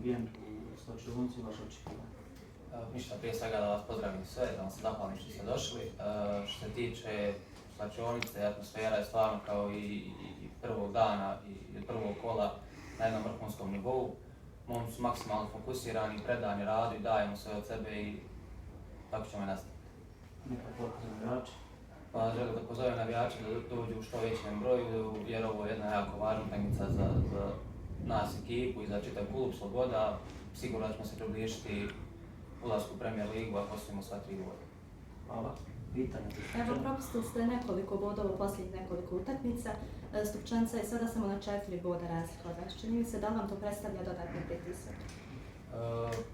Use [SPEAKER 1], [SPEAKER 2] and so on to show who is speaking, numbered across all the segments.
[SPEAKER 1] ambijent u slačionici, vaše očekivanje?
[SPEAKER 2] Ništa, prije svega da vas pozdravim sve, da vam se zahvalim što ste došli. Što se tiče slačionice, atmosfera je stvarno kao i prvog dana i prvog kola na jednom vrhunskom nivou. Momci su maksimalno fokusirani, predani radu i dajemo sve od sebe i tako ćemo i nastaviti.
[SPEAKER 1] Neka poruka za navijače?
[SPEAKER 2] Pa želim da pozovem navijače da dođu u što većem broju, jer ovo je jedna jako važna utakmica za nas ekipu i za čitav klub Sloboda. Sigurno ćemo se približiti ulasku u Premier ligu ako osvojimo sva 3 boda.
[SPEAKER 1] Hvala. Pitanje?
[SPEAKER 3] Evo, propustili ste nekoliko bodova u posljednjih nekoliko utakmica. Stupčanica je sada samo na 4 boda razlika od vas. Čini mi se da vam to predstavlja dodatni pritisak?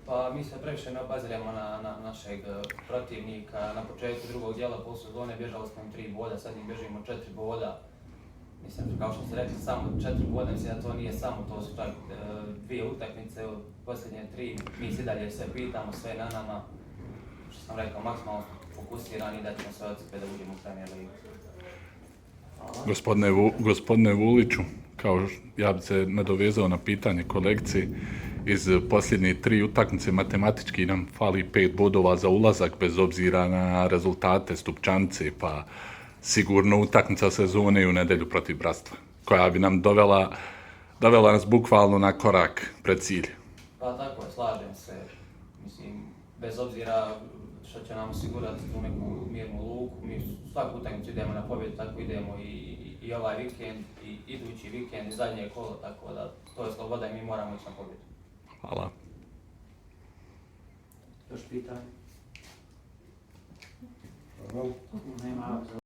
[SPEAKER 2] Pa mi se previše ne obaziramo na našeg protivnika. Na početku drugog dijela polusezone bježali smo im 3 boda, sad im bježimo 4 boda. Mislim, kao što ste rekli, samo 4 boda, mislim da to nije samo, to su čak 2 utakmice, od posljednje 3, mi se dalje sve pitamo, sve na nama. Što sam rekao, maksimalno fokusirani i da ćemo sve od sebe da uđemo u Premier ligu.
[SPEAKER 4] Gospodine Vuliću, ja bi se nadovezao na pitanje kolegici, iz posljednje 3 utakmice matematički nam fali 5 bodova za ulazak bez obzira na rezultate Stupčanice, pa sigurno utakmica sezone i u nedjelju protiv Bratstva, koja bi nam dovela nas bukvalno na korak pred cilj.
[SPEAKER 2] Pa tako je, slažem se. Mislim, bez obzira što će nam osigurati tu neku mirnu luku, mi svaku utakmicu idemo na pobjedu, tako idemo i ovaj vikend, i idući vikend, i zadnje kolo, tako da to je Sloboda i mi moramo ići na pobjedu.
[SPEAKER 4] Hvala.
[SPEAKER 1] Još pitanje? Nema.